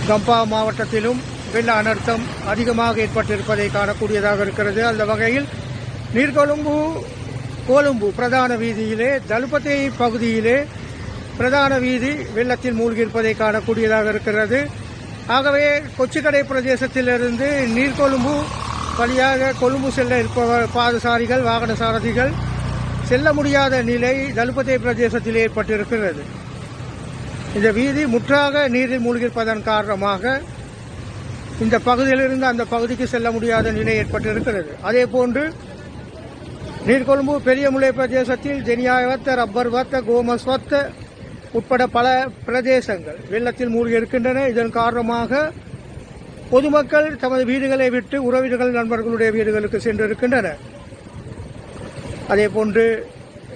கம்பா மாவட்டத்திலும் வெள்ள அனர்த்தம் அதிகமாக ஏற்பட்டிருப்பதை காணக்கூடியதாக இருக்கிறது. அந்த வகையில் கொழும்பு பிரதான வீதியிலே தலுப்பத்தை பகுதியிலே பிரதான வீதி வெள்ளத்தில் மூழ்கியிருப்பதை காணக்கூடியதாக இருக்கிறது. ஆகவே கொச்சிக்கடை பிரதேசத்திலிருந்து நீர்கொழும்பு வழியாக கொழும்பு செல்ல இருப்பவர் பாதசாரிகள் வாகன சாரதிகள் செல்ல முடியாத நிலை தலுப்பத்தை பிரதேசத்தில் ஏற்பட்டிருக்கிறது. இந்த வீதி முற்றாக நீரில் மூழ்கியிருப்பதன் காரணமாக இந்த பகுதியிலிருந்து அந்த பகுதிக்கு செல்ல முடியாத நிலை ஏற்பட்டிருக்கிறது. அதேபோன்று நீர்கொழும்பு பெரியமுலை பிரதேசத்தில் ஜெனியாவத்த ரப்பர்வத்த கோமஸ்வத்த உட்பட பல பிரதேசங்கள் வெள்ளத்தில் மூழ்கி இருக்கின்றன. இதன் காரணமாக பொதுமக்கள் தமது வீடுகளை விட்டு உறவினர்கள் நண்பர்களுடைய வீடுகளுக்கு சென்றிருக்கின்றனர். அதேபோன்று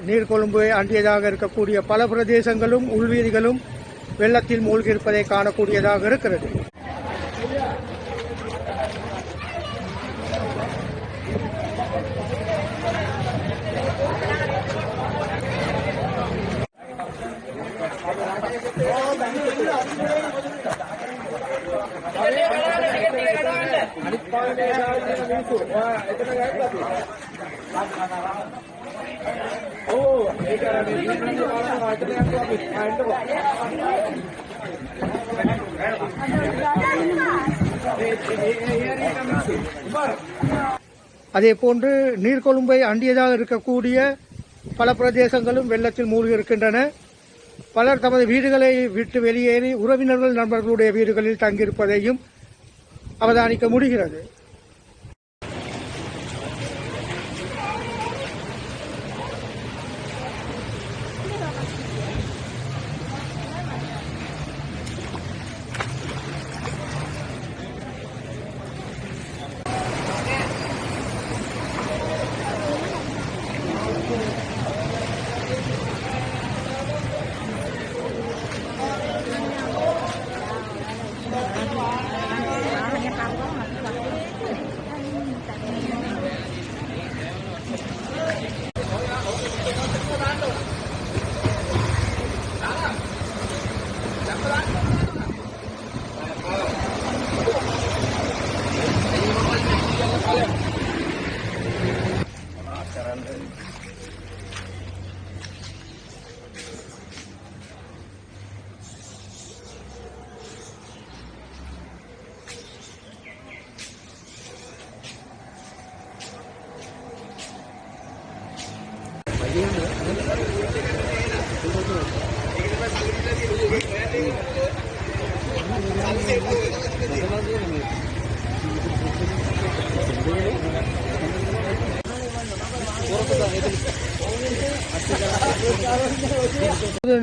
நீர்கொழும்பை அண்டியதாக இருக்கக்கூடிய பல பிரதேசங்களும் உள்வீதிகளும் வெள்ளத்தில் மூழ்கியிருப்பதை காணக்கூடியதாக இருக்கிறது. அதேபோன்று நீர்கொழும்பை அண்டியதாக இருக்கக்கூடிய பல பிரதேசங்களும் வெள்ளத்தில் மூழ்கி இருக்கின்றன. பலர் தமது வீடுகளை விட்டு வெளியேறி உறவினர்கள் நண்பர்களுடைய வீடுகளில் தங்கியிருப்பதையும் அவதானிக்க முடிகிறது.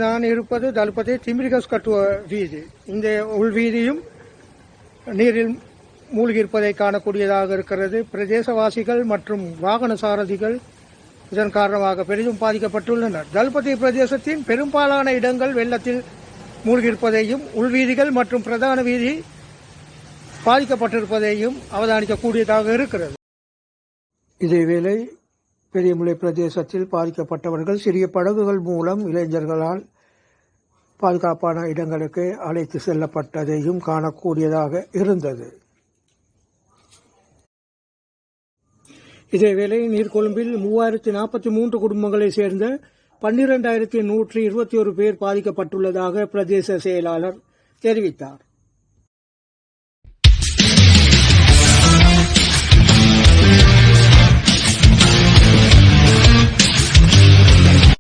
நான் இருப்பது தலுப்பத்தை திமிரிகஸ் கட்டுவ வீதி. இந்த உள்வீதியும் நீரில் மூழ்கியிருப்பதை காணக்கூடியதாக இருக்கிறது. பிரதேசவாசிகள் மற்றும் வாகன சாரதிகள் இதன் காரணமாக பெரிதும் பாதிக்கப்பட்டுள்ளனர். தலுப்பத்தை பிரதேசத்தின் பெரும்பாலான இடங்கள் வெள்ளத்தில் மூழ்கியிருப்பதையும் உள்வீதிகள் மற்றும் பிரதான வீதி பாதிக்கப்பட்டிருப்பதையும் அவதானிக்கக்கூடியதாக இருக்கிறது. இதேவேளை பெரியமுலை பிரதேசத்தில் பாதிக்கப்பட்டவர்கள் சிறிய படகுகள் மூலம் இளைஞர்களால் பாதுகாப்பான இடங்களுக்கு அழைத்து செல்லப்பட்டதையும் காணக்கூடியதாக இருந்தது. இதேவேளை நீர்கொழும்பில் 3043 குடும்பங்களை சேர்ந்த 12,121 பேர் பாதிக்கப்பட்டுள்ளதாக பிரதேச செயலாளர் தெரிவித்தார்.